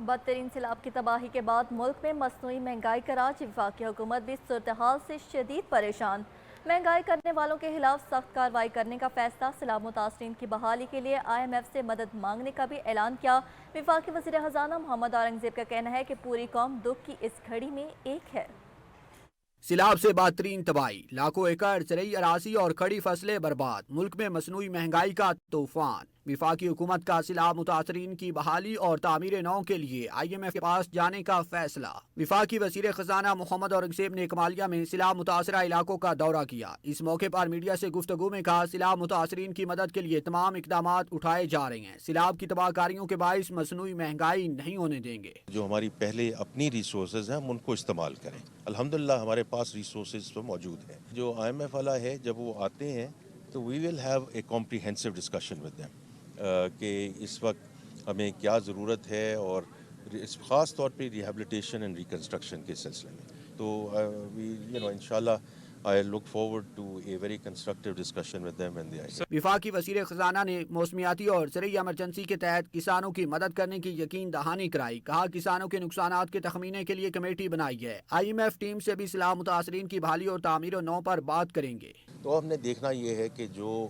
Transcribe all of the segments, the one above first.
بدترین سیلاب کی تباہی کے بعد ملک میں مصنوعی مہنگائی کا راج، وفاقی حکومت بھی صورتحال سے شدید پریشان۔ مہنگائی کرنے والوں کے خلاف سخت کارروائی کرنے کا فیصلہ، سیلاب متاثرین کی بحالی کے لیے IMF سے مدد مانگنے کا بھی اعلان کیا۔ وفاقی وزیر خزانہ محمد اورنگزیب کا کہنا ہے کہ پوری قوم دکھ کی اس گھڑی میں ایک ہے۔ سیلاب سے بدترین تباہی، لاکھوں ایکڑ زرعی اراضی اور کھڑی فصلیں برباد، ملک میں مصنوعی مہنگائی کا طوفان۔ وفاقی حکومت کا سیلاب متاثرین کی بحالی اور تعمیر نو کے لیے IMF کے پاس جانے کا فیصلہ۔ وفاقی وزیر خزانہ محمد اورنگزیب نے کمالیہ میں سیلاب متاثرہ علاقوں کا دورہ کیا۔ اس موقع پر میڈیا سے گفتگو میں کہا، سیلاب متاثرین کی مدد کے لیے تمام اقدامات اٹھائے جا رہے ہیں، سیلاب کی تباہ کاریوں کے باعث مصنوعی مہنگائی نہیں ہونے دیں گے۔ جو ہماری پہلے اپنی ریسورسز ہیں ہم ان کو استعمال کریں۔ الحمدللہ ہمارے پاس ریسورسز تو موجود ہیں۔ جو IMF والا ہے جب وہ آتے ہیں تو we will have a comprehensive discussion with them کہ اس وقت ہمیں کیا ضرورت ہے، اور خاص طور پہ ریہیبلیٹیشن اینڈ ریکنسٹرکشن کے سلسلے میں۔ تو انشاءاللہ I look forward to a very constructive discussion with them when they are. وفاقی وزیر خزانہ نے موسمیاتی اور زرعی ایمرجنسی کے تحت کسانوں کی مدد کرنے کی یقین دہانی کرائی۔ کہا، کسانوں کے نقصانات کے تخمینے کے لیے کمیٹی بنائی ہے۔ IMF ٹیم سے بھی سیلاب متاثرین کی بحالی اور تعمیر نو پر بات کریں گے۔ تو ہم نے دیکھنا یہ ہے کہ جو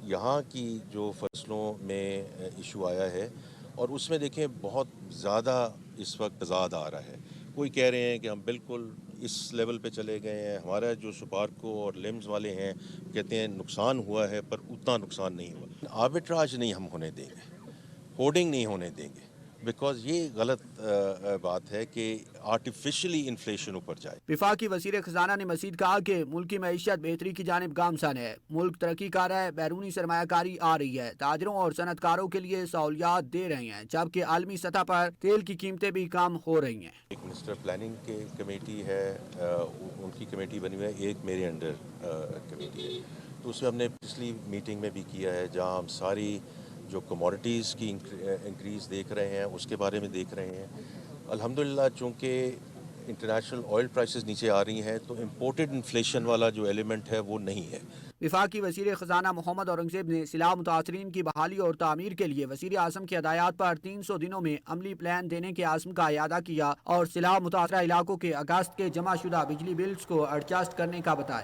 یہاں کی جو فصلوں میں ایشو آیا ہے، اور اس میں دیکھیں بہت زیادہ اس وقت تضاد آ رہا ہے۔ کوئی کہہ رہے ہیں کہ ہم بالکل اس لیول پہ چلے گئے ہیں، ہمارا جو سپارکو اور لمز والے ہیں کہتے ہیں نقصان ہوا ہے پر اتنا نقصان نہیں ہوا۔ آربٹراج نہیں ہم ہونے دیں گے، ہورڈنگ نہیں ہونے دیں گے، بیکاز یہ غلط بات ہے کہ آرٹیفیشلی انفلیشن اوپر جائے۔ وفاقی وزیر خزانہ نے مزید کہا کہ ملکی معیشت بہتری کی جانب گامزن ہے، ملک ترقی کر رہا ہے، بیرونی سرمایہ کاری آ رہی ہے، تاجروں اور صنعت کاروں کے لیے سہولیات دے رہے ہیں، جبکہ عالمی سطح پر تیل کی قیمتیں بھی کم ہو رہی ہیں۔ ایک منسٹر پلاننگ کی کمیٹی ہے، ان کی کمیٹی بنی ہوئی ہے، ایک میرے انڈر کمیٹی ہے۔ تو اس میں ہم نے پچھلی میٹنگ میں بھی کیا ہے، جہاں ہم ساری جو کموڈٹیز کی انکریز دیکھ رہے ہیں اس کے بارے میں دیکھ رہے ہیں۔ الحمدللہ چونکہ انٹرنیشنل آئل پرائسز نیچے آ رہی ہیں تو امپورٹڈ انفلیشن والا جو ایلیمنٹ ہے وہ نہیں ہے۔ وفاقی وزیر خزانہ محمد اورنگزیب نے سیلاب متاثرین کی بحالی اور تعمیر کے لیے وزیر اعظم کی ہدایات پر 300 دنوں میں عملی پلان دینے کے عزم کا اعادہ کیا اور سیلاب متاثرہ علاقوں کے اگست کے جمع شدہ بجلی بلز کو ایڈجسٹ کرنے کا بتایا۔